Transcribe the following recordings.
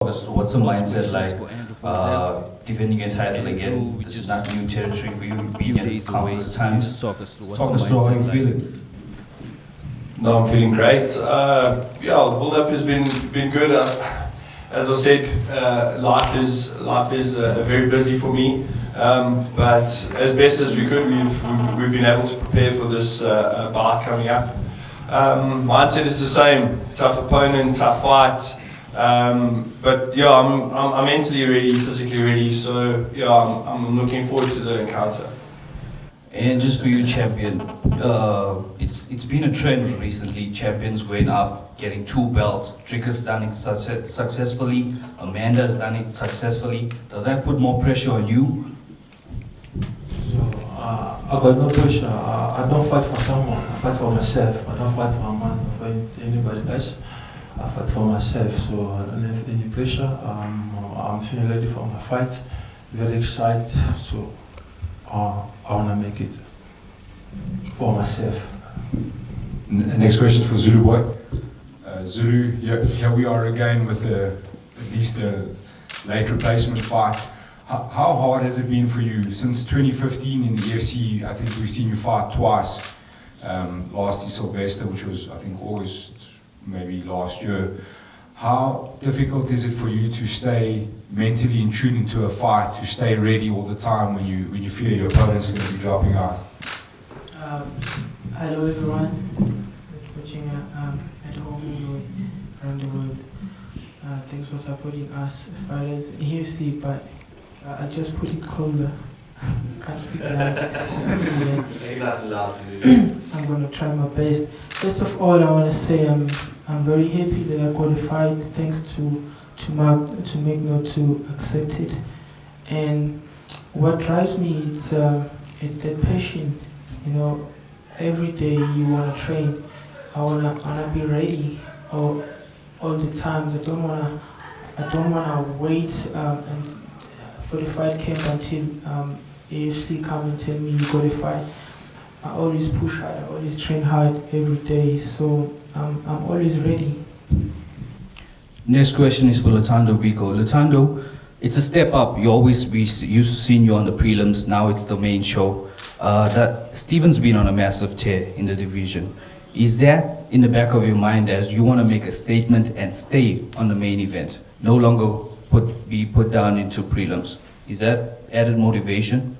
What's the mindset like defending your title again? This is not new territory for you. You've been here countless times. Talk us through how you feeling. No, I'm feeling great. Yeah, the build-up has been good. As I said, life is very busy for me. But as best as we could, we've been able to prepare for this bout coming up. Mindset is the same. Tough opponent, tough fight. But yeah, I'm mentally ready, physically ready. So yeah, I'm looking forward to the encounter. And just for you, champion, it's been a trend recently. Champions going up, getting 2 belts. Tricker's done it successfully. Amanda's done it successfully. Does that put more pressure on you? So I got no pressure. I don't fight for someone. I fight for myself. I don't fight for a man or for anybody else. I fight for myself. So I don't have any pressure. I'm feeling ready for my fight. Very excited. So. I want to make it for myself. Next question for Zulu boy. Zulu, here we are again with at least a late replacement fight. How hard has it been for you since 2015 in the EFC? I think we've seen you fight twice. Last in Sylvester, which was I think August maybe last year. How difficult is it for you to stay mentally in tune into a fight, to stay ready all the time when you fear your opponent's going to be dropping out? Hello everyone, watching at home around the world. Thanks for supporting us fighters in UFC, but I just put it closer. Can't speak loud. I'm gonna try my best. First of all, I want to say I'm very happy that I qualified. Thanks to Mark, to make note to accept it. And what drives me it's that passion. You know, every day you wanna train. I wanna be ready all the times. I don't wanna wait and for the fight camp until AFC come and tell me you qualified. I always push hard, I always train hard every day, so I'm always ready. Next question is for Lutando Biko. Lutando, it's a step up. We used to seeing you on the prelims, now it's the main show. That Steven's been on a massive tear in the division. Is that in the back of your mind as you want to make a statement and stay on the main event? No longer be put down into prelims. Is that added motivation?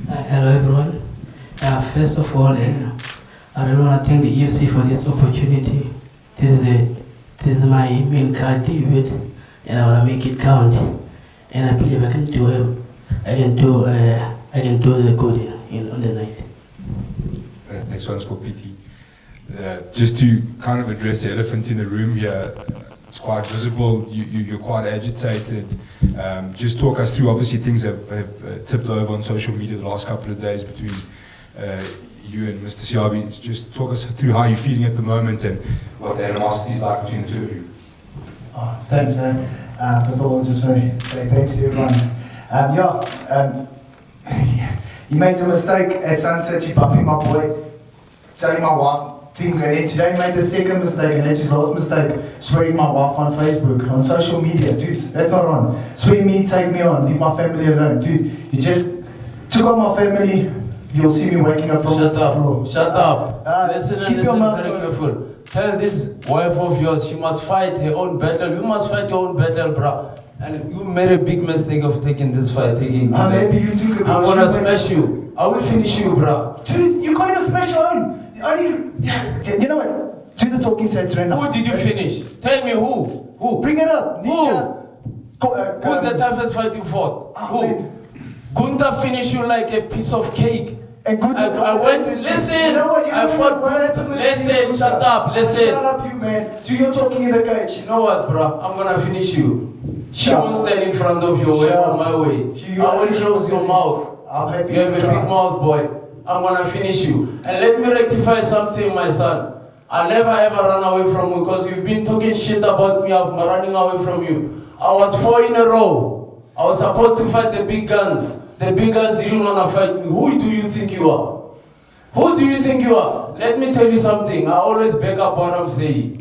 Hello everyone. First of all, I really want to thank the EFC for this opportunity. This is my main card debut, and I want to make it count. And I believe I can do the good on the night. Next one's for PT. Just to kind of address the elephant in the room here, it's quite visible, you're quite agitated. Just talk us through, obviously things have tipped over on social media the last couple of days between you and Mr. Siabi. Just talk us through how you're feeling at the moment and what the animosity is like between the two of you. Oh, thanks, first of all, just want to say thanks to everyone. He made a mistake at sunset, he bumped my boy, telling my wife things, and then today made the second mistake, and that's his last mistake, swearing my wife on Facebook, on social media. Dude, that's not on. Swear me, take me on, leave my family alone. Dude, you just took on my family, you'll see me waking up from the floor. Shut up. Listen very careful. Tell this wife of yours, she must fight her own battle. You must fight your own battle, bruh. And you made a big mistake of taking this fight, maybe you took a I'm gonna smash you. I will finish you, bruh. Dude, you can't even smash your own. You know what? Do the talking sets right now. Who did you finish? Tell me who? Bring it up. Who? Who's the toughest fight you fought? Who? Gunther finished you like a piece of cake. And I went, listen, you know what, I fought, listen, shut up, listen. Shut up, you man. Do your talking in the cage. You know what, bro? I'm gonna finish you. Shut I won't stand in front of your way or my way. I will close your mouth. You have a big mouth, boy. I'm gonna finish you. And let me rectify something, my son. I never ever run away from you because you've been talking shit about me. I'm running away from you. I was 4 in a row. I was supposed to fight the big guns. The big guns didn't want to fight me. Who do you think you are? Who do you think you are? let me tell you something. I always back up what I'm saying.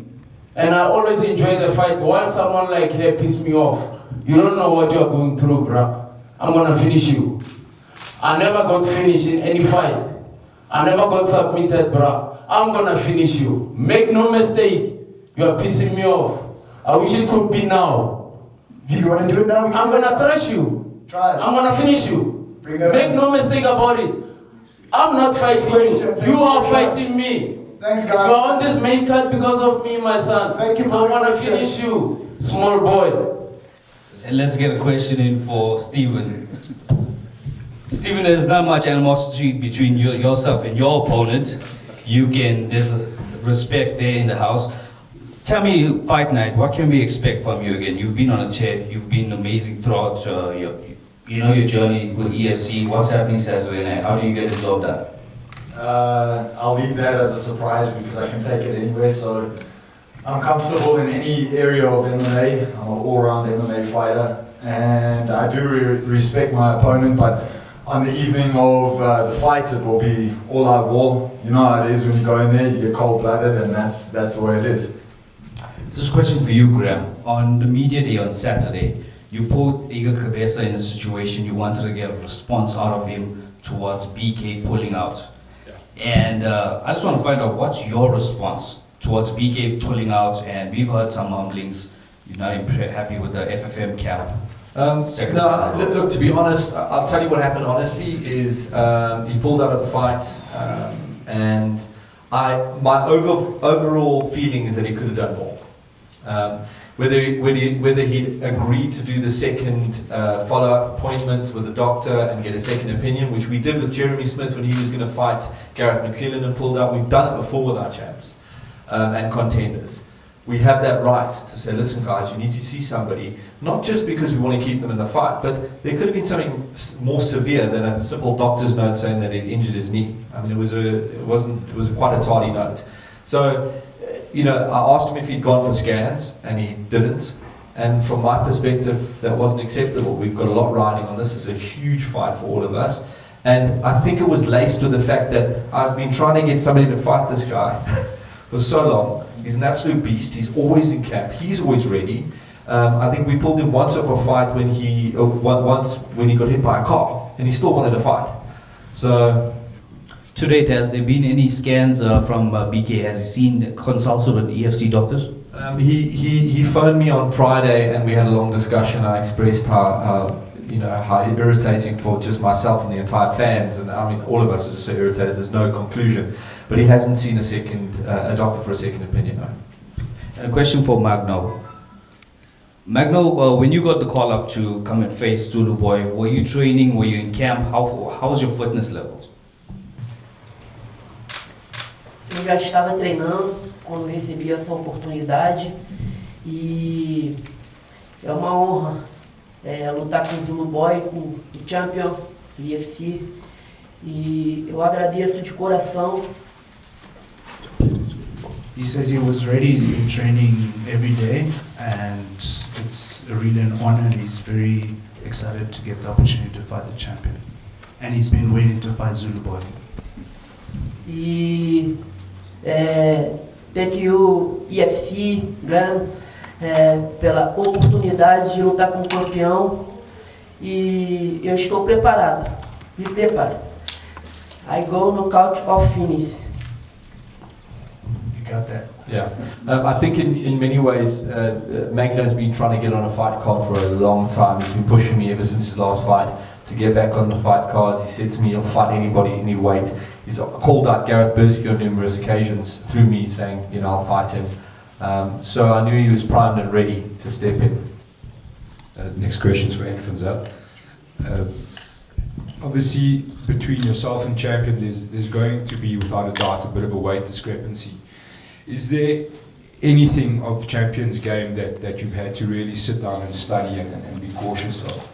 And I always enjoy the fight. While someone like here piss me off, you don't know what you're going through, bruh. I'm gonna finish you. I never got finished in any fight. I never got submitted, bruh. I'm gonna finish you. Make no mistake. You are pissing me off. I wish it could be now. You want to do it now? I'm gonna thrash you. Try it. I'm gonna finish you. Make no mistake about it. I'm not fighting you. You are fighting me. Thanks, You're guys. on this main card because of me, my son. Thank you for I the wanna question. finish you, small boy. And let's get a question in for Steven. Steven, there's not much animosity between yourself and your opponent. There's respect there in the house. Tell me, fight night, what can we expect from you again? You've been on a chair, you've been amazing throughout your journey with EFC. What's happening Saturday night? How do you get the job done? I'll leave that as a surprise because I can take it anywhere. So I'm comfortable in any area of MMA. I'm an all-round MMA fighter, and I do respect my opponent. But on the evening of the fight, it will be all-out war. You know how it is when you go in there, you get cold-blooded, and that's the way it is. This is a question for you, Graham. On the media day on Saturday, you put Igor Cabeza in a situation you wanted to get a response out of him towards BK pulling out. And I just want to find out, what's your response towards BK pulling out? And we've heard some mumblings, you're not happy with the FFM cap. No, look, to be honest, I'll tell you what happened honestly is he pulled out of the fight, and my overall feeling is that he could have done more. Whether he agreed to do the second follow-up appointment with the doctor and get a second opinion, which we did with Jeremy Smith when he was going to fight Gareth McClellan and pulled out. We've done it before with our champs and contenders. We have that right to say, listen guys, you need to see somebody, not just because we want to keep them in the fight, but there could have been something more severe than a simple doctor's note saying that he'd injured his knee. I mean, it was quite a tardy note. So, I asked him if he'd gone for scans, and he didn't. And from my perspective, that wasn't acceptable. We've got a lot riding on this. It's a huge fight for all of us. And I think it was laced with the fact that I've been trying to get somebody to fight this guy for so long. He's an absolute beast. He's always in camp. He's always ready. I think we pulled him once off a fight when he got hit by a car, and he still wanted to fight. So. To date, has there been any scans from BK? Has he consulted with EFC doctors? He phoned me on Friday and we had a long discussion. I expressed how irritating for just myself and the entire fans, and I mean all of us are just so irritated. There's no conclusion, but he hasn't seen a doctor for a second opinion. No. And a question for Magno. Magno, when you got the call up to come and face Zulu Boy, were you training? Were you in camp? How was your fitness levels? Eu já estava treinando quando recebi essa oportunidade e é uma honra lutar com o Zulu Boy, com o Champion, o EFC, e eu agradeço de coração. He says he was ready, he's been training every day, and it's really an honor, and he's very excited to get the opportunity to fight the champion. And he's been waiting to fight Zulu Boy. E thank you EFC, Gun, pela oportunidade de lutar com o campeão, e eu estou preparado, me preparo. I go knockout or finish. You got that? Yeah, I think in many ways, Magno's been trying to get on a fight card for a long time. He's been pushing me ever since his last fight to get back on the fight cards. He said to me, he'll fight anybody, any weight. He's called out Gareth Bursky on numerous occasions through me saying, I'll fight him. So I knew he was primed and ready to step in. Next question is for Anne Finzel. Obviously, between yourself and Champion, there's going to be, without a doubt, a bit of a weight discrepancy. Is there anything of Champion's game that you've had to really sit down and study and be cautious of?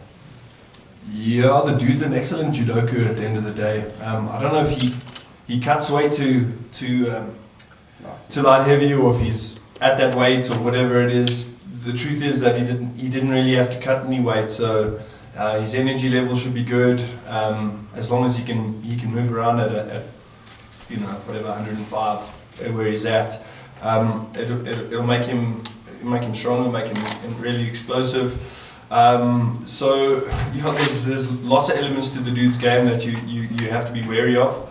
Yeah, the dude's an excellent judoka at the end of the day. I don't know if he cuts weight to light heavy, or if he's at that weight or whatever it is. The truth is that he didn't really have to cut any weight, so his energy level should be good, as long as he can move around at whatever 105 where he's at. It'll make him stronger, make him really explosive. So there's lots of elements to the dude's game that you have to be wary of.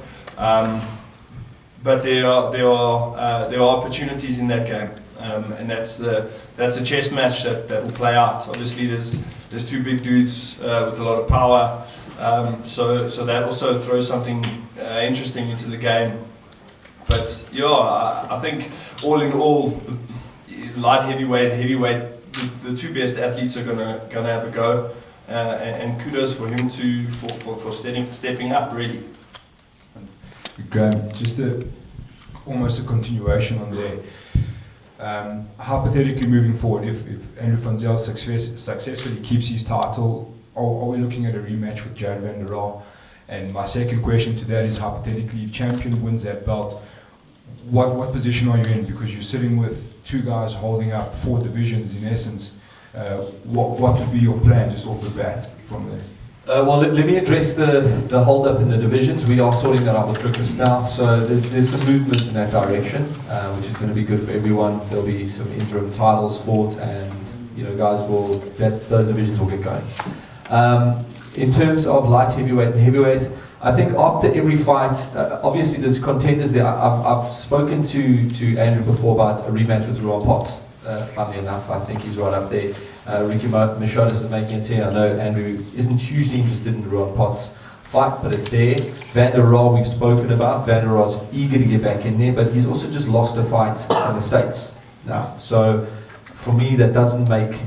But there are opportunities in that game, and that's a chess match that will play out. Obviously, there's two big dudes with a lot of power, so that also throws something interesting into the game. But yeah, I think all in all, light heavyweight, the two best athletes are gonna have a go, and kudos for him for stepping up really. Graham, just almost a continuation on there. Hypothetically moving forward, if Andrew van Zyl successfully keeps his title, are we looking at a rematch with Jared van der Rohe? And my second question to that is, hypothetically, if champion wins that belt, what position are you in? Because you're sitting with two guys holding up 4 divisions in essence. What would be your plan just off the bat from there? Well, let me address the hold-up in the divisions. We are sorting that out with Griffiths now, so there's some movement in that direction, which is going to be good for everyone. There'll be some interim titles fought, and guys those divisions will get going. In terms of light heavyweight and heavyweight, I think after every fight, obviously there's contenders there. I've spoken to Andrew before about a rematch with Ruan Potts. Funnily enough, I think he's right up there. Ricky Michaudis is making it here. I know Andrew isn't hugely interested in the Ruan Potts fight, but it's there. Van der Rohe we've spoken about. Van der Rohe's eager to get back in there, but he's also just lost a fight in the States now. So for me, that doesn't make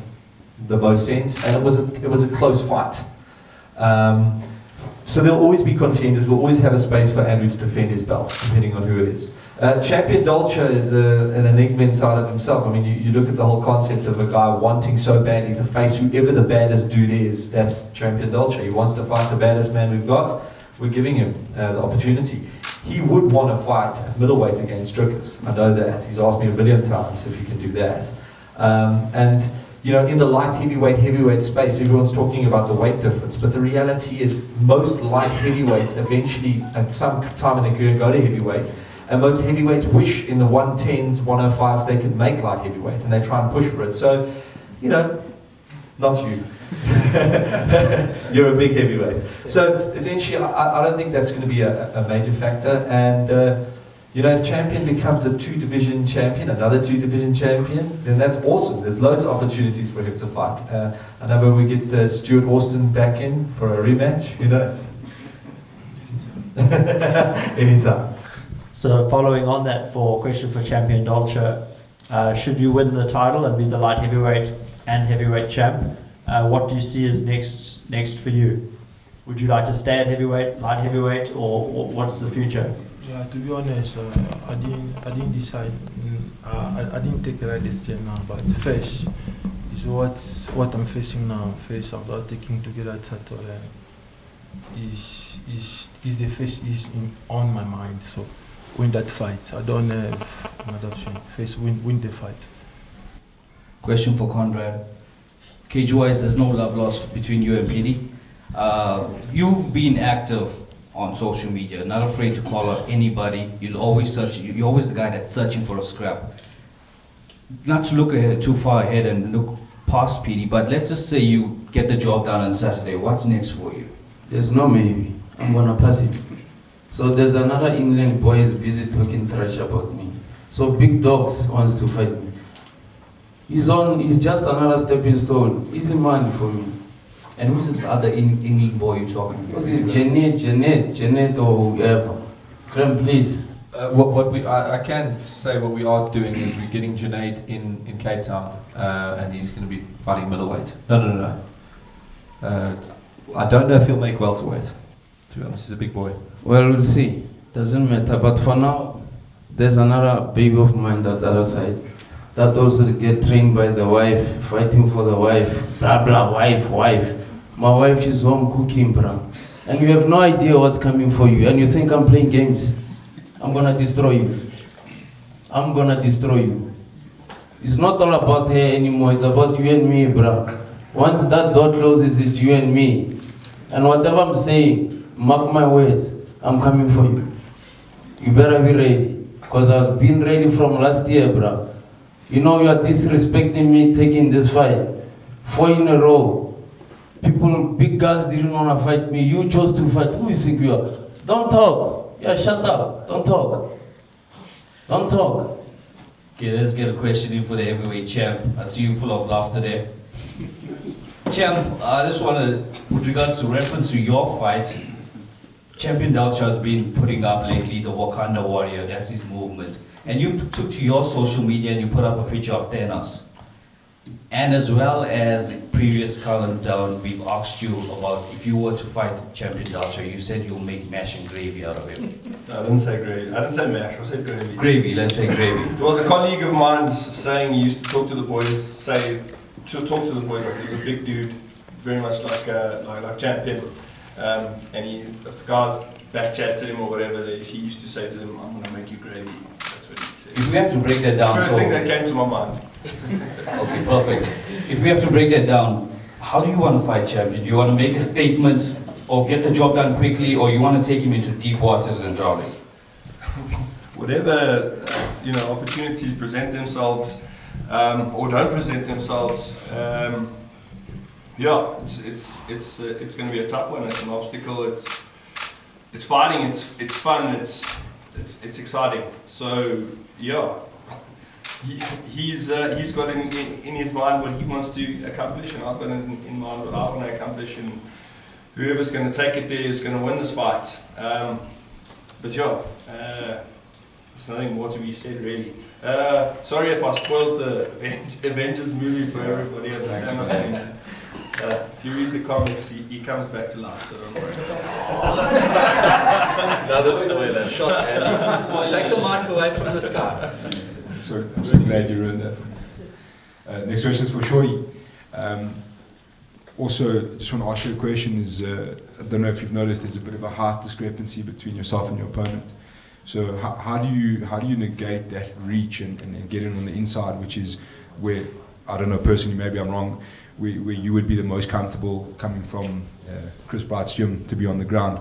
the most sense, and it was a close fight. So there'll always be contenders. We'll always have a space for Andrew to defend his belt, depending on who it is. Champion Dolce is an enigma inside of himself. I mean, you look at the whole concept of a guy wanting so badly to face whoever the baddest dude is. That's Champion Dolce. He wants to fight the baddest man we've got. We're giving him the opportunity. He would want to fight at middleweight against Strickers. I know that. He's asked me a billion times if he can do that. And in the light heavyweight space, everyone's talking about the weight difference, but the reality is most light heavyweights eventually, at some time in their career, go to heavyweight. And most heavyweights wish in the 110s, 105s they could make light heavyweight, and they try and push for it. So, not you. You're a big heavyweight. So essentially, I don't think that's going to be a major factor. And if champion becomes the 2-division champion, another 2-division champion, then that's awesome. There's loads of opportunities for him to fight. I know when we get Stuart Austin back in for a rematch, who knows? Anytime. So following on that, for a question for Champion Dolce, should you win the title and be the light heavyweight and heavyweight champ, what do you see as next for you? Would you like to stay at heavyweight, light heavyweight, or what's the future? Yeah, to be honest, I didn't decide. I didn't take the right decision now. But first is what I'm facing now. First, I'm not taking together title. Is the first is on my mind. So win that fight. I don't have another option. First, win the fight. Question for Conrad. Cage-wise, there's no love lost between you and Petey. You've been active on social media, not afraid to call out anybody. You're always the guy that's searching for a scrap. Not to look ahead, too far ahead and look past Petey, but let's just say you get the job done on Saturday. What's next for you? There's no maybe. I'm gonna pass him. So there's another England boy is busy talking trash about me. So Big Dogs wants to fight me. He's just another stepping stone. Easy money for me. And who's this other England boy you're talking about? What's this? Janet or whoever. Graham, please. I can say what we are doing is we're getting Junaid in Cape Town, and he's going to be fighting middleweight. No. I don't know if he'll make welterweight. To be honest, he's a big boy. Well, we'll see. Doesn't matter. But for now, there's another baby of mine that other side. That also get trained by the wife, fighting for the wife. Blah blah, wife. My wife, she's home cooking, bro. And you have no idea what's coming for you. And you think I'm playing games. I'm gonna destroy you. I'm gonna destroy you. It's not all about her anymore. It's about you and me, bro. Once that door closes, it's you and me. And whatever I'm saying, mark my words, I'm coming for you. You better be ready. Because I've been ready from last year, bro. You know you are disrespecting me taking this fight. 4 in a row. People, big guys didn't want to fight me. You chose to fight. Who you think you are? Don't talk. Yeah, shut up. Don't talk. Don't talk. Okay, let's get a question in for the heavyweight champ. I see you full of laughter there. Champ, I just want to, with regards to reference to your fight, Champion Dalcha has been putting up lately the Wakanda Warrior, that's his movement. And you took to your social media and you put up a picture of Thanos. And as well as previous countdown, we've asked you about if you were to fight Champion Dalcha, you said you'll make mash and gravy out of him. No, I didn't say gravy. I didn't say mash, I said gravy. Gravy, let's say gravy. There was a colleague of mine saying he used to talk to the boys, like he was a big dude, very much like Champion. And if guys back chat to him or whatever, he used to say to them, I'm going to make you gravy. That's what he said. If we have to break that down, First thing that came to my mind. Okay, perfect. If we have to break that down, how do you want to fight Champion? Do you want to make a statement or get the job done quickly, or you want to take him into deep waters and drown him? Whatever opportunities present themselves or don't present themselves, yeah, it's going to be a tough one. It's an obstacle. It's fighting. It's fun. It's exciting. So yeah, he's got in his mind what he wants to accomplish, and I've got in mind what I want to accomplish, and whoever's going to take it there is going to win this fight. But yeah, there's nothing more to be said really. Sorry if I spoiled the Avengers movie for everybody else. If you read the comments, he comes back to life, so don't worry. Another spoiler. Shot. Take the mic away from this guy. I'm so glad you ruined that for me. Next question is for Shorty. Also, just want to ask you a question. I don't know if you've noticed, there's a bit of a height discrepancy between yourself and your opponent. So how do you negate that reach and get in on the inside, which is where, I don't know, personally, maybe I'm wrong, where you would be the most comfortable coming from Chris Bright's gym to be on the ground.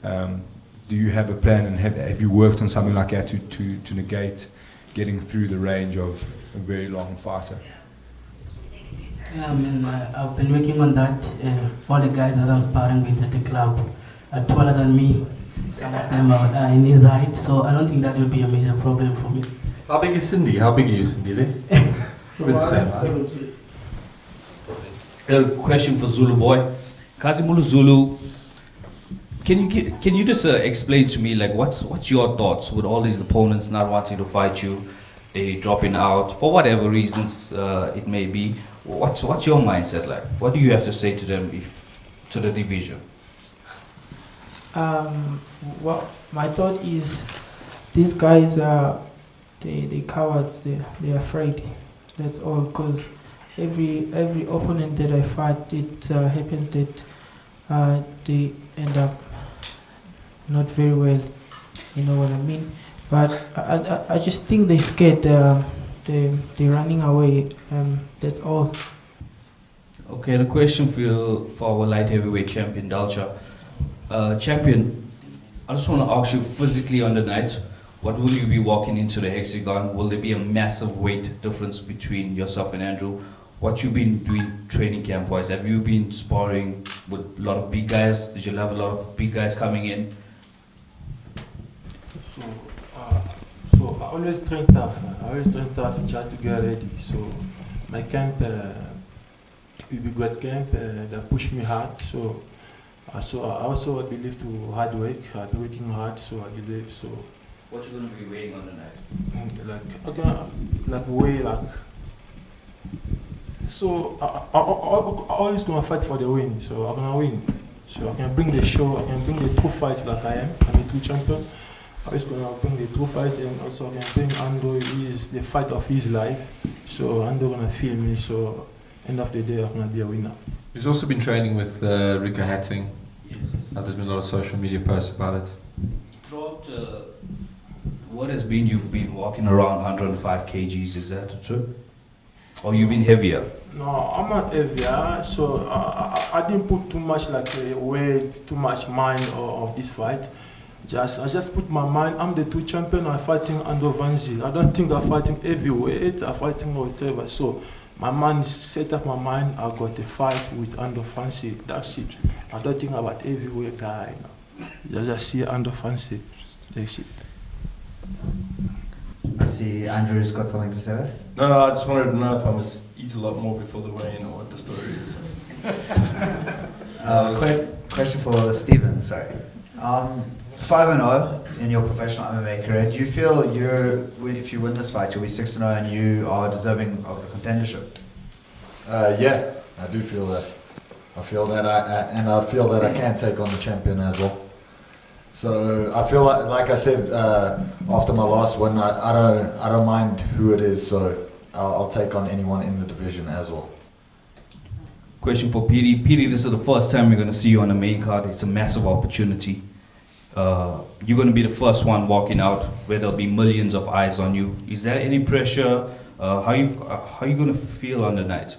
Do you have a plan, and have you worked on something like that to negate getting through the range of a very long fighter? Yeah, I mean, I've been working on that. All the guys that I'm sparring with at the club are taller than me. Some of them are in his height, so I don't think that will be a major problem for me. How big is Cindy? How big are you, Cindy? With the same height. A question for Zulu boy. Kazimulu Zulu, can you just explain to me, like, what's your thoughts with all these opponents not wanting to fight you, they dropping out for whatever reasons it may be? What's your mindset like? What do you have to say to them, to the division? Well, my thought is, these guys are they cowards. They're afraid. That's all. Because every opponent that I fight, it happens that they end up not very well. You know what I mean? But I just think they're scared. They're running away. That's all. Okay, the question for our light heavyweight champion, Dalcha. Champion, I just want to ask you, physically on the night, what will you be walking into the hexagon? Will there be a massive weight difference between yourself and Andrew? What you been doing training camp wise? Have you been sparring with a lot of big guys? Did you have a lot of big guys coming in? So I always train tough. I always train tough just to get ready. So my camp will be good camp. That push me hard. So I also believe to hard work. I've been working hard. So I believe so. What you gonna be weighing on the night? So I always gonna fight for the win. So I'm gonna win. So I can bring the show. I can bring the true fight like I am. I'm a true champion. I was going to bring the true fight, and also I can bring Ando. Is the fight of his life. So Ando gonna feel me. So end of the day, I'm gonna be a winner. He's also been training with Rika Hatting. Yes. There's been a lot of social media posts about it. Throughout what has been, you've been walking around 105 kgs, is that true? Or you've been heavier? No, I'm not heavier, so I didn't put too much like weight, too much mind of this fight. I just put my mind, I'm the 2 champion, I'm fighting under Vanzi. I don't think they're fighting heavyweight, I'm fighting whatever. So my mind set up my mind, I got a fight with Ando Fancy, that's it. I don't think about heavyweight guy. Just see Ando Fancy, that's it. I see Andrew's got something to say there. No, I just wanted to know if I must eat a lot more before the weigh-in or what the story is. Question for Steven, sorry. 5-0 in your professional MMA career. Do you feel if you win this fight, you'll be 6-0 and you are deserving of the contendership? Yeah, I do feel that. I feel that I feel that I can take on the champion as well. So I feel like I said after my last win, I don't mind who it is. So I'll take on anyone in the division as well. Question for Petey. Petey, this is the first time we're going to see you on the main card. It's a massive opportunity. You're going to be the first one walking out where there'll be millions of eyes on you. Is there any pressure? How are you going to feel on the night,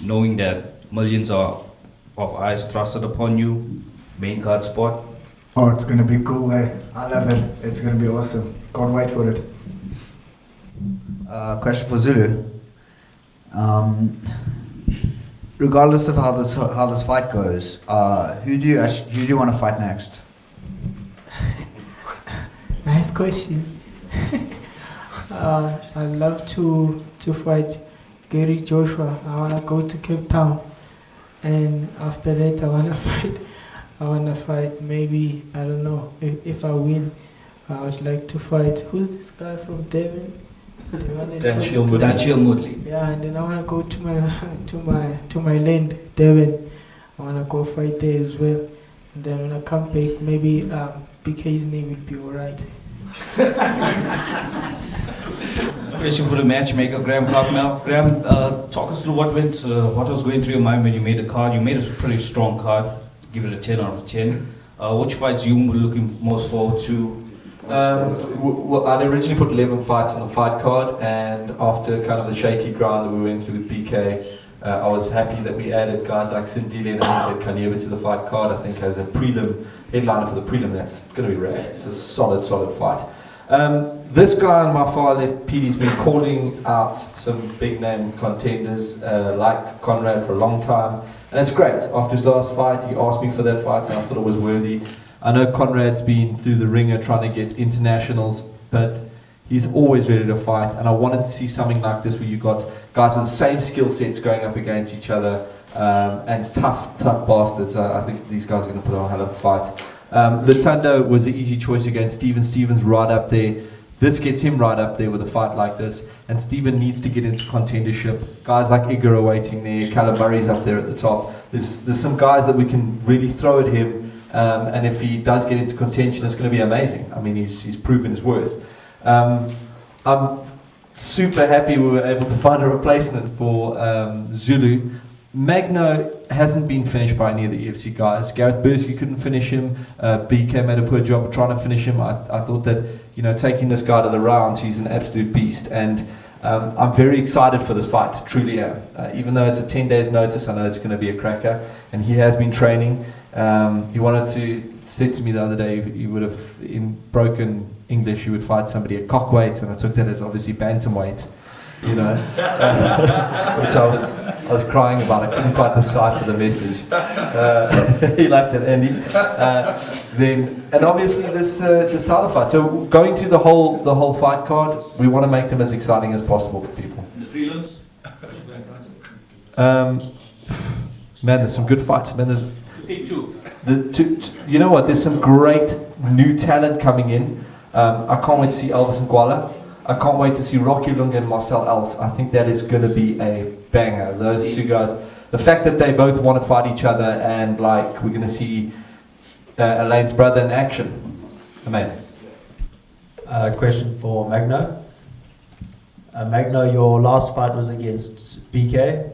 knowing that millions of eyes thrusted upon you, main card spot? Oh, it's going to be cool, eh? I love it. It's going to be awesome. Can't wait for it. Question for Zulu. Regardless of how this fight goes, who do you want to fight next? Nice question. I'd love to fight Gary Joshua. I want to go to Cape Town, and after that I want to fight maybe, I don't know, if I win, I would like to fight, who's this guy from Devon? Dan Shielmoodley. Yeah, and then I want to go to my land, Devon. I want to go fight there as well. And then when I come back, maybe BK's name will be alright. Question for the matchmaker, Graham Cartmel. Graham, talk us through what was going through your mind when you made the card. You made a pretty strong card. Give it a 10 out of 10. Which fights you were looking most forward to? Well, I'd originally put 11 fights on the fight card, and after kind of the shaky ground that we went through with BK, I was happy that we added guys like Sindile and Anisad Kanieva to the fight card. I think as a prelim, headliner for the prelim, that's going to be rare. It's a solid fight. This guy on my far left, Petey's been calling out some big name contenders like Conrad for a long time, and it's great. After his last fight, he asked me for that fight, and I thought it was worthy. I know Conrad's been through the ringer trying to get internationals, but he's always ready to fight, and I wanted to see something like this where you got guys with the same skill sets going up against each other, and tough bastards. I think these guys are going to put on a hell of a fight. Lutando was an easy choice against Steven. Steven's right up there. This gets him right up there with a fight like this, and Steven needs to get into contendership. Guys like Igor are waiting there, Callum Murray's up there at the top. There's some guys that we can really throw at him, and if he does get into contention, it's going to be amazing. I mean, he's proven his worth. I'm super happy we were able to find a replacement for Zulu. Magno hasn't been finished by any of the EFC guys. Gareth Bursky couldn't finish him. BK made a poor job of trying to finish him. I thought that, taking this guy to the rounds, he's an absolute beast. And I'm very excited for this fight, truly am. Even though it's a 10 days notice, I know it's going to be a cracker. And he has been training. He said to me the other day he would have, in broken English, he would fight somebody at cockweight, and I took that as obviously bantamweight, which I was crying about. I couldn't quite decipher the message. He liked it, Andy. And obviously this title fight. So going through the whole fight card, we want to make them as exciting as possible for people. The prelims? Man, there's some good fights. Man, there's Pick two. You know what? There's some great new talent coming in. I can't wait to see Elvis Ngwala. I can't wait to see Rocky Lunga and Marcel Els. I think that is going to be a banger. Those two guys. The fact that they both want to fight each other, and we're going to see Elaine's brother in action. Amazing. Question for Magno. Magno, your last fight was against BK.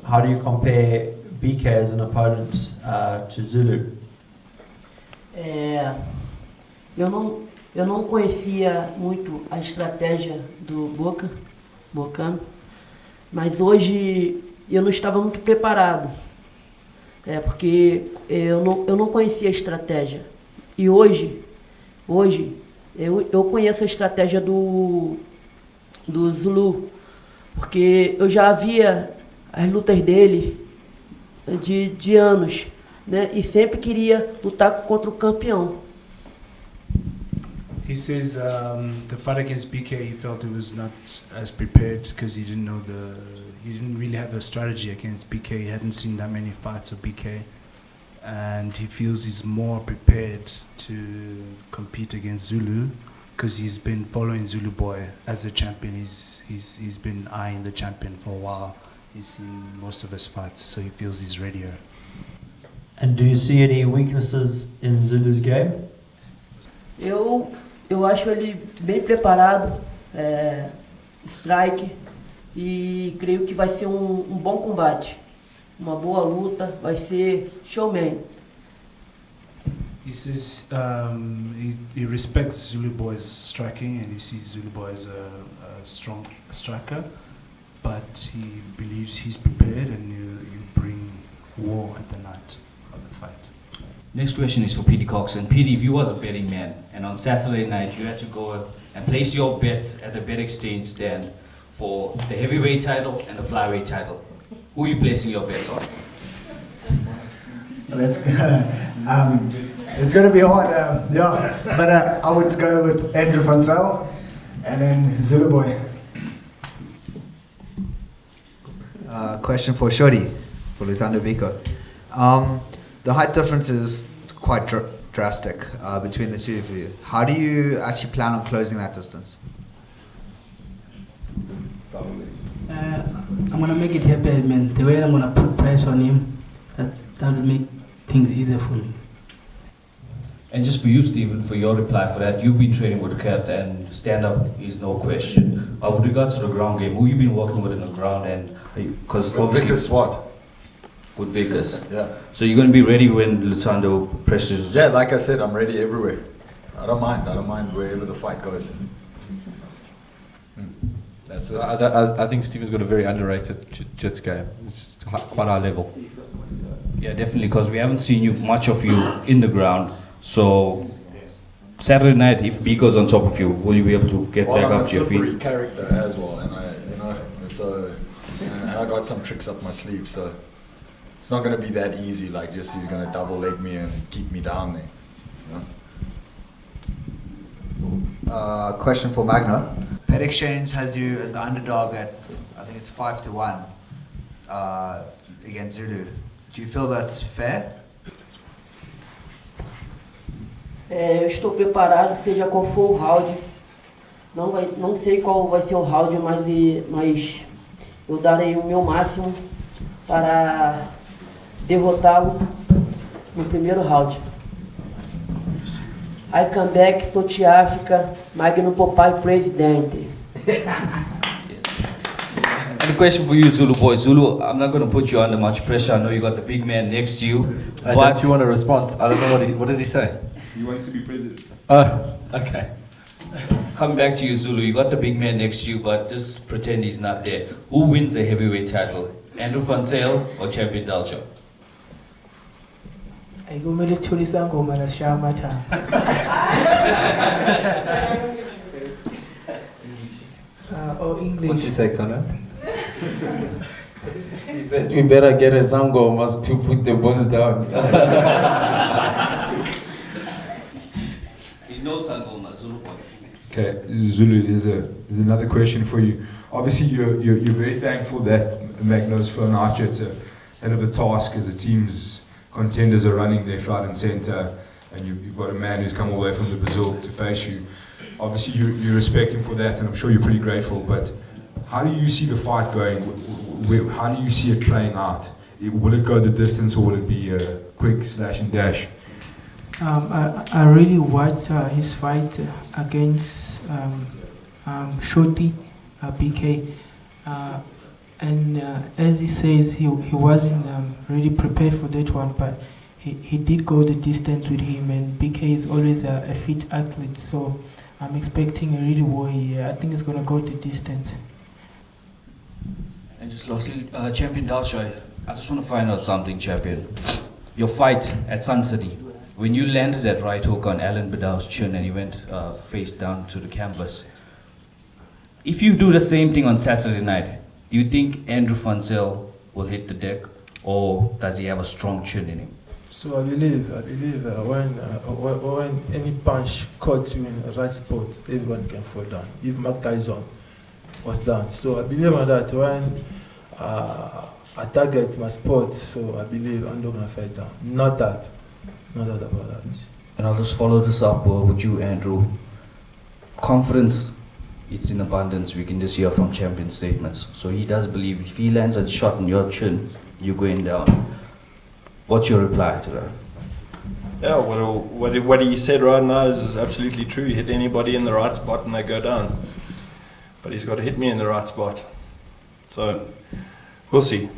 How do you compare BK as an opponent to Zulu? Eu não conhecia muito a estratégia do Bocano, mas hoje eu não estava muito preparado, porque eu não conhecia a estratégia. E hoje eu conheço a estratégia do Zulu, porque eu já via as lutas dele de anos, né? E sempre queria lutar contra o campeão. He says the fight against BK, he felt it was not as prepared because he didn't really have a strategy against BK. He hadn't seen that many fights of BK, and he feels he's more prepared to compete against Zulu because he's been following Zulu Boy as a champion. He's been eyeing the champion for a while. He's seen most of his fights, so he feels he's readier. And do you see any weaknesses in Zulu's game? Eu acho ele bem preparado, strike, e creio que vai ser um bom combate, uma boa luta, vai ser showman. He says he respects Zulu Boy's striking and he sees Zulu Boy as a strong striker, but he believes he's prepared and he'll bring war at the night of the fight. Next question is for Petey Cox. And Petey, if you was a betting man, and on Saturday night you had to go and place your bets at the bet exchange stand for the heavyweight title and the flyweight title, who are you placing your bets on? It's going to be hard, but I would go with Andrew Van Zyl and then Zulu Boy. Question for Shodi, for Lutando Biko. The height difference is quite drastic between the two of you. How do you actually plan on closing that distance? I'm gonna make it happen, man. The way I'm gonna put pressure on him, that will make things easier for me. And just for you, Stephen, for your reply for that, you've been training with Kat and stand-up is no question. But with regards to the ground game, who you been working with in the ground, and because obviously Vickers what? With Vickers. Yeah. So you're going to be ready when Lutando presses? Yeah, like I said, I'm ready everywhere. I don't mind wherever the fight goes. That's it. I think Stephen's got a very underrated jits game. It's quite high level. Yeah, definitely, because we haven't seen much of you in the ground. So Saturday night, if B goes on top of you, will you be able to get back I'm up to your a slippery feet? character as well, and I got some tricks up my sleeve, so it's not going to be that easy. Like just he's going to double leg me and keep me down there. You know? Question for Magna. Bet Exchange has you as the underdog at, I think it's 5-1 against Zulu. Do you feel that's fair? Eu estou preparado, seja qual for o round. Não sei qual vai ser o round, mas eu darei o meu máximo para derrotá-lo no primeiro round. I come back, South Africa, Magno Popeye presidente. And a question for you, Zulu boy. Zulu, I'm not going to put you under much pressure. I know you got the big man next to you. Don't you want a response? I don't know what did he say? He wants to be president. Oh, okay. Coming back to you, Zulu, you got the big man next to you, but just pretend he's not there. Who wins the heavyweight title? Andrew Van Zyl or Champion Dalcha? Ayigomele sithulisa ngoma la sishaya amathambo. Or English. What's he say, Connor? He said we better get a sangoma to put the boss down. He knows Sangoma, Zulu boy. Okay, Zulu, there's another question for you. Obviously, you're very thankful that Magno's flown out you. It's a hell of a task, as it seems contenders are running left, right, and centre, and you've got a man who's come all the way from the Brazil to face you. Obviously, you respect him for that, and I'm sure you're pretty grateful. But how do you see the fight going? How do you see it playing out? Will it go the distance, or will it be a quick slash and dash? I really watched his fight against Shoti, BK, and as he says, he wasn't really prepared for that one, but he did go the distance with him, and BK is always a fit athlete, so I'm expecting a really warrior. I think it's going to go the distance. And just lastly, Champion Dalcha, I just want to find out something, Champion. Your fight at Sun City, when you landed that right hook on Alan Bedau's chin and he went face down to the canvas, if you do the same thing on Saturday night, do you think Andrew van Zyl will hit the deck, or does he have a strong chin in him? So I believe when any punch caught you in the right spot, everyone can fall down. If Mike Tyson was down, so I believe on that. When I target my spot, so I believe I'm not gonna fall down. Not that about that. And I'll just follow this up with you, Andrew. Confidence, it's in abundance. We can just hear from champion statements. So he does believe if he lands a shot in your chin, you're going down. What's your reply to that? Yeah, what he said right now is absolutely true. He hit anybody in the right spot and they go down. But he's got to hit me in the right spot. So we'll see.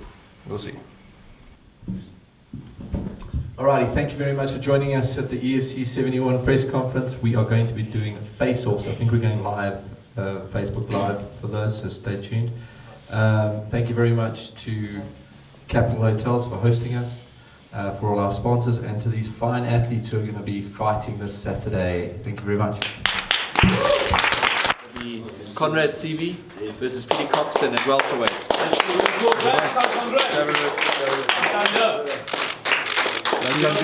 Alrighty, thank you very much for joining us at the EFC 71 press conference. We are going to be doing face-offs. I think we're going live, Facebook Live for those, so stay tuned. Thank you very much to Capital Hotels for hosting us, for all our sponsors, and to these fine athletes who are going to be fighting this Saturday. Thank you very much. The Conrad CV versus Peter Coxton at welterweight.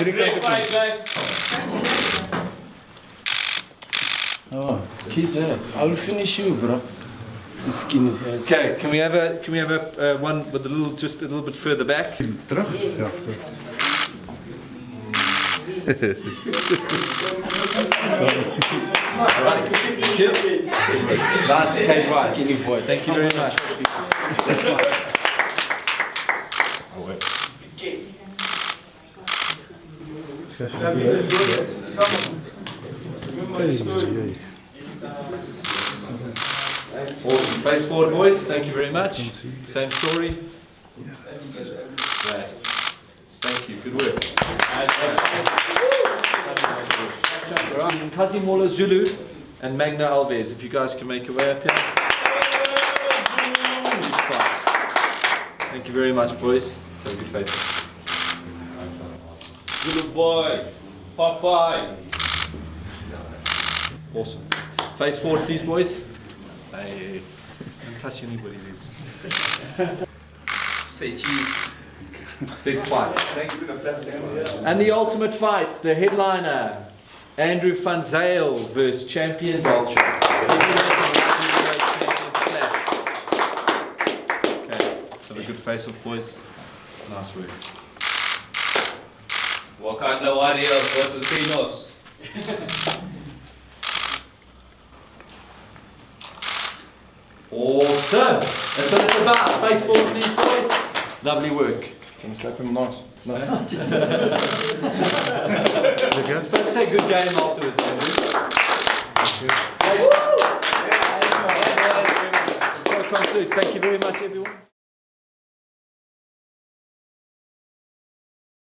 Great fight, guys. Oh, he's there. I will finish you, bro. The skin is hairs. Okay, can we have a one with just a little bit further back? Yeah. Right. Nice, Kate Rice. Skinny boy. Thank you very much. Awesome. Face forward, boys. Thank you very much. Same story. Right. Thank you. Good work. Kazimola Zulu and Magna Alves. If you guys can make your way up here. Thank you very much, boys. So good faces. Good boy. Popeye. Awesome. Face forward, please, boys. Hey, don't touch anybody, please. Say cheese. Big fight. And the ultimate fight, the headliner, Andrew van Zyl versus champion Dolce. Okay, so a good face off, boys. Nice work. Wakanda Warriors versus Finos. Awesome. That's what it's about. Face forward, please, boys. Lovely work. Can you slap him nice? No. You're supposed to say good game afterwards, Andrew. So concludes. Thank you very much, everyone.